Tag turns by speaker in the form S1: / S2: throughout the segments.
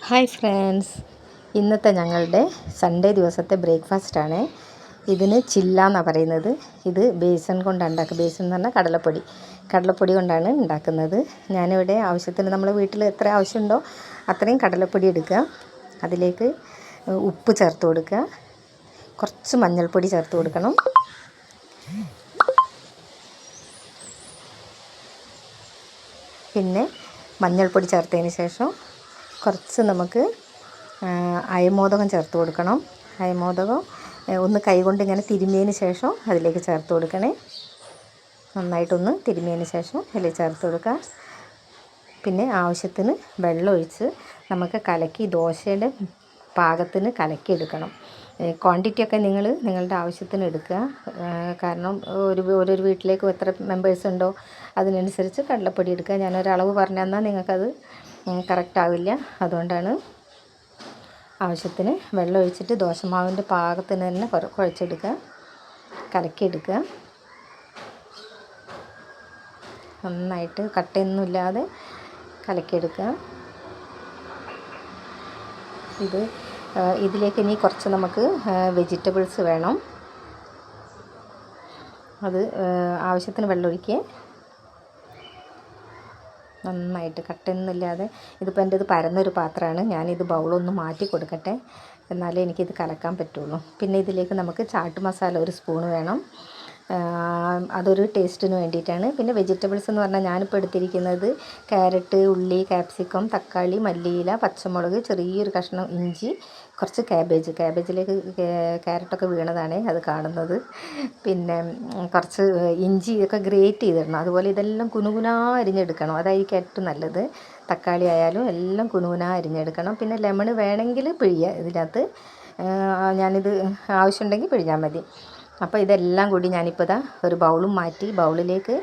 S1: Hi friends, ഇന്നത്തെ ഞങ്ങളുടെ Sunday ദിവസത്തെ ബ്രേക്ക്ഫാസ്റ്റാണ്. ഇതിന് ചില്ല എന്നാണ് പറയുന്നത്. ഇത് ബേസൻ കൊണ്ടാണ് ഉണ്ടാക്കുക. ബേസൻ എന്ന് പറഞ്ഞാൽ കടലപ്പൊടി കൊണ്ടാണ് ഉണ്ടാക്കുന്നത്. ഞാനിവിടെ ആവശ്യത്തിന് നമ്മൾ വീട്ടിൽ എത്ര ആവശ്യമുണ്ടോ അത്രയും കടലപ്പൊടി എടുക്കുക. അതിലേക്ക് ഉപ്പ് ചേർത്ത് കൊടുക്കുക, കുറച്ച് മഞ്ഞൾപ്പൊടി ചേർത്ത് കൊടുക്കണം. പിന്നെ മഞ്ഞൾപ്പൊടി ചേർത്തതിന് ശേഷം കുറച്ച് നമുക്ക് അയമോദകം ചേർത്ത് കൊടുക്കണം. അയമോദകം ഒന്ന് കൈകൊണ്ട് ഇങ്ങനെ തിരുമ്മിയതിന് ശേഷം അതിലേക്ക് ചേർത്ത് കൊടുക്കണേ. നന്നായിട്ടൊന്ന് തിരുമ്മിയതിന് ശേഷം അതിലേക്ക് ചേർത്ത് കൊടുക്കുക. പിന്നെ ആവശ്യത്തിന് വെള്ളം ഒഴിച്ച് നമുക്ക് കലക്കി ദോശയുടെ പാകത്തിന് കലക്കി എടുക്കണം. ക്വാണ്ടിറ്റിയൊക്കെ നിങ്ങളുടെ ആവശ്യത്തിന് എടുക്കുക. കാരണം ഓരോരു വീട്ടിലേക്ക് എത്ര മെമ്പേഴ്സ് ഉണ്ടോ അതിനനുസരിച്ച് കടലപ്പൊടി എടുക്കുക. ഞാനൊരളവ് പറഞ്ഞു തന്നാൽ നിങ്ങൾക്കത് കറക്റ്റ് ആവില്ല. അതുകൊണ്ടാണ് ആവശ്യത്തിന് വെള്ളം ഒഴിച്ചിട്ട് ദോശമാവിൻ്റെ പാകത്തിന് തന്നെ കുഴച്ചെടുക്കുക, കലക്കിയെടുക്കുക. നന്നായിട്ട് കട്ടയൊന്നുമില്ലാതെ കലക്കിയെടുക്കുക. ഇതിലേക്ക് ഇനി കുറച്ച് നമുക്ക് വെജിറ്റബിൾസ് വേണം. അത് ആവശ്യത്തിന് വെള്ളം ഒഴിക്കുക. നന്നായിട്ട് കട്ടയൊന്നുമില്ലാതെ. ഇതിപ്പോൾ എൻ്റെ പരന്നൊരു പാത്രമാണ്. ഞാനിത് ബൗളൊന്ന് മാറ്റി കൊടുക്കട്ടെ, എന്നാലേ എനിക്കിത് കലക്കാൻ പറ്റുള്ളൂ. പിന്നെ ഇതിലേക്ക് നമുക്ക് ചാട്ട് മസാല ഒരു സ്പൂണ് വേണം. അതൊരു ടേസ്റ്റിന് വേണ്ടിയിട്ടാണ്. പിന്നെ വെജിറ്റബിൾസ് എന്ന് പറഞ്ഞാൽ ഞാനിപ്പോൾ എടുത്തിരിക്കുന്നത് ക്യാരറ്റ്, ഉള്ളി, ക്യാപ്സിക്കം, തക്കാളി, മല്ലിയില, പച്ചമുളക്, ചെറിയൊരു കഷ്ണം ഇഞ്ചി, കുറച്ച് ക്യാബേജിലേക്ക് ക്യാരറ്റൊക്കെ വീണതാണ് അത് കാണുന്നത്. പിന്നെ കുറച്ച് ഇഞ്ചിയൊക്കെ ഗ്രേറ്റ് ചെയ്തിടണം. അതുപോലെ ഇതെല്ലാം കുനുകുനാ അരിഞ്ഞെടുക്കണം, അതായിരിക്കും ഏറ്റവും നല്ലത്. തക്കാളി ആയാലും എല്ലാം കുനുകുനാ അരിഞ്ഞെടുക്കണം. പിന്നെ ലെമൺ വേണമെങ്കിൽ പിഴിയുക ഇതിനകത്ത്. ഞാനിത് ആവശ്യമുണ്ടെങ്കിൽ പിഴിഞ്ഞാൽ മതി. അപ്പോൾ ഇതെല്ലാം കൂടി ഞാനിപ്പോൾ ഒരു ബൗളും മാറ്റി ബൗളിലേക്ക്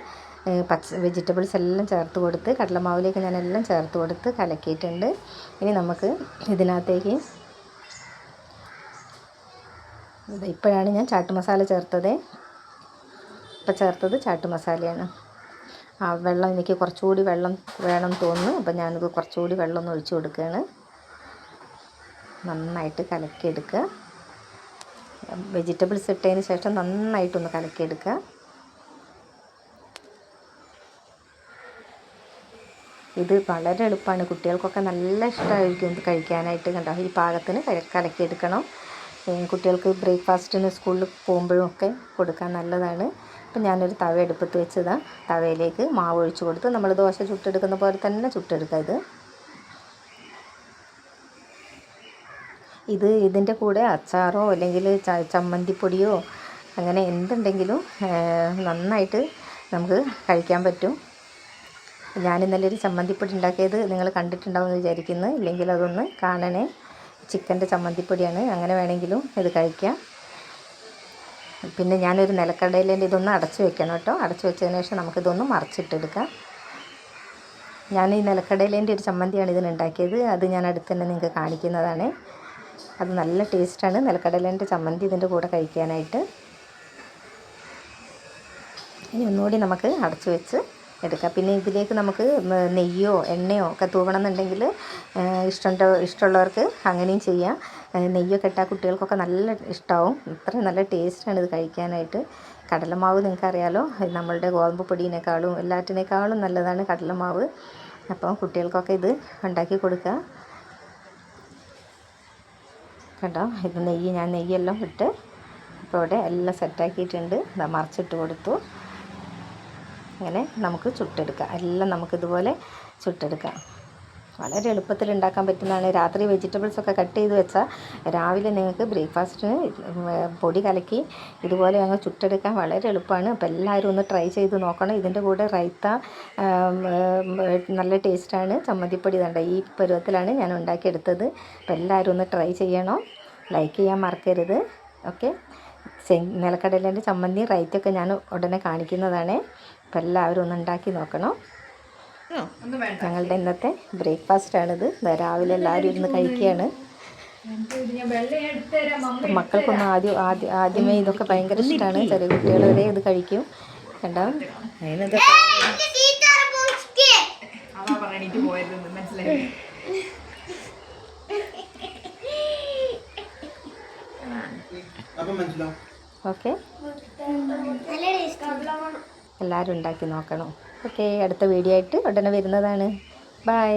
S1: വെജിറ്റബിൾസ് എല്ലാം ചേർത്ത് കൊടുത്ത് കടലമാവിലേക്ക് ഞാനെല്ലാം ചേർത്ത് കൊടുത്ത് കലക്കിയിട്ടുണ്ട്. ഇനി നമുക്ക് ഇതിനകത്തേക്ക് ഇപ്പോഴാണ് ഞാൻ ചാട്ട് മസാല ചേർത്തത്. ഇപ്പോൾ ചേർത്തത് ചാട്ട് മസാലയാണ്. വെള്ളം എനിക്ക് കുറച്ചുകൂടി വെള്ളം വേണം തോന്നുന്നു. അപ്പോൾ ഞാനിത് കുറച്ചുകൂടി വെള്ളം ഒന്ന് ഒഴിച്ച് കൊടുക്കുകയാണ്. നന്നായിട്ട് കലക്കിയെടുക്കുക. വെജിറ്റബിൾസ് ഇട്ടതിന് ശേഷം നന്നായിട്ടൊന്ന് കലക്കിയെടുക്കുക. ഇത് വളരെ എളുപ്പമാണ്. കുട്ടികൾക്കൊക്കെ നല്ല ഇഷ്ടമായിരിക്കും ഇത് കഴിക്കാനായിട്ട്. കണ്ടോ, ഈ പാകത്തിന് കലക്കിയെടുക്കണം. കുട്ടികൾക്ക് ബ്രേക്ക്ഫാസ്റ്റിന് സ്കൂളിൽ പോകുമ്പോഴും ഒക്കെ കൊടുക്കാൻ നല്ലതാണ്. അപ്പം ഞാനൊരു തവ അടുപ്പത്ത് വെച്ചതാണ്. തവയിലേക്ക് മാവ് ഒഴിച്ച് കൊടുത്ത് നമ്മൾ ദോശ ചുട്ടെടുക്കുന്ന പോലെ തന്നെ ചുട്ടെടുക്കുക. ഇതിൻ്റെ കൂടെ അച്ചാറോ അല്ലെങ്കിൽ ചമ്മന്തിപ്പൊടിയോ അങ്ങനെ എന്തുണ്ടെങ്കിലും നന്നായിട്ട് നമുക്ക് കഴിക്കാൻ പറ്റും. ഞാനിന്നലെ ഒരു ചമ്മന്തിപ്പൊടി ഉണ്ടാക്കിയത് നിങ്ങൾ കണ്ടിട്ടുണ്ടാവുമെന്ന് വിചാരിക്കുന്നു. ഇല്ലെങ്കിൽ അതൊന്ന് കാണണേ. ചിക്കൻ്റെ ചമ്മന്തിപ്പൊടിയാണ്. അങ്ങനെ വേണമെങ്കിലും ഇത് കഴിക്കാം. പിന്നെ ഞാനൊരു നിലക്കടലേൻ്റെ ഇതൊന്ന് അടച്ചു വെക്കണം കേട്ടോ. അടച്ചു വെച്ചതിന് ശേഷം നമുക്കിതൊന്ന് മറിച്ചിട്ടെടുക്കാം. ഞാൻ ഈ നിലക്കടലേൻ്റെ ഒരു ചമ്മന്തിയാണ് ഇതിനുണ്ടാക്കിയത്. അത് ഞാൻ അടുത്ത് തന്നെ നിങ്ങൾക്ക് കാണിക്കുന്നതാണ്. അത് നല്ല ടേസ്റ്റാണ് നിലക്കടലേൻ്റെ ചമ്മന്തി ഇതിൻ്റെ കൂടെ കഴിക്കാനായിട്ട്. ഇനി ഒന്നുകൂടി നമുക്ക് അടച്ചു വെച്ച് എടുക്കാം. പിന്നെ ഇതിലേക്ക് നമുക്ക് നെയ്യോ എണ്ണയോ ഒക്കെ തൂവണമെന്നുണ്ടെങ്കിൽ ഇഷ്ടമുള്ളവർക്ക് അങ്ങനെയും ചെയ്യാം. നെയ്യൊക്കെ ഇട്ടാൽ കുട്ടികൾക്കൊക്കെ നല്ല ഇഷ്ടമാവും. ഇത്രയും നല്ല ടേസ്റ്റാണ് ഇത് കഴിക്കാനായിട്ട്. കടലമാവ് നിങ്ങൾക്കറിയാലോ, നമ്മളുടെ ഗോതമ്പ് പൊടിയിനേക്കാളും എല്ലാറ്റിനേക്കാളും നല്ലതാണ് കടലമാവ്. അപ്പം കുട്ടികൾക്കൊക്കെ ഇത് ഉണ്ടാക്കി കൊടുക്കുക. കേട്ടോ, ഇത് ഞാൻ നെയ്യെല്ലാം ഇട്ട് ഇപ്പോൾ ഇവിടെ എല്ലാം സെറ്റാക്കിയിട്ടുണ്ട്. മറിച്ചിട്ട് കൊടുത്തു. അങ്ങനെ നമുക്ക് ചുട്ടെടുക്കാം. എല്ലാം നമുക്കിതുപോലെ ചുട്ടെടുക്കാം. വളരെ എളുപ്പത്തിൽ ഉണ്ടാക്കാൻ പറ്റുന്നതാണ്. രാത്രി വെജിറ്റബിൾസൊക്കെ കട്ട് ചെയ്ത് വെച്ചാൽ രാവിലെ നിങ്ങൾക്ക് ബ്രേക്ക്ഫാസ്റ്റിന് പൊടി കലക്കി ഇതുപോലെ അങ്ങ് ചുട്ടെടുക്കാൻ വളരെ എളുപ്പമാണ്. അപ്പോൾ എല്ലാവരും ഒന്ന് ട്രൈ ചെയ്ത് നോക്കണം. ഇതിൻ്റെ കൂടെ റൈത്ത നല്ല ടേസ്റ്റാണ്. ചമ്മന്തിപ്പൊടി കണ്ട ഈ പരുവത്തിലാണ് ഞാൻ ഉണ്ടാക്കിയെടുത്തത്. അപ്പോൾ എല്ലാവരും ഒന്ന് ട്രൈ ചെയ്യണം. ലൈക്ക് ചെയ്യാൻ മറക്കരുത്. ഓക്കെ, നിലക്കടലേൻ്റെ ചമ്മന്തി റൈത്തൊക്കെ ഞാൻ ഉടനെ കാണിക്കുന്നതാണ്. അപ്പോൾ എല്ലാവരും ഒന്ന് ഉണ്ടാക്കി നോക്കണം. ഞങ്ങളുടെ ഇന്നത്തെ ബ്രേക്ക്ഫാസ്റ്റാണിത്. രാവിലെ എല്ലാവരും ഇരുന്ന് കഴിക്കുകയാണ്. മക്കൾക്കൊന്നും ആദ്യമേ ഇതൊക്കെ ഭയങ്കര ഇഷ്ടമാണ്. ചെറിയ കുട്ടികൾ വരെ ഇത് കഴിക്കും. കണ്ടോ, ഓക്കെ, എല്ലാവരും ഉണ്ടാക്കി നോക്കണം. ഓക്കെ, അടുത്ത വീഡിയോ ആയിട്ട് ഉടനെ വരുന്നതാണ്. ബൈ.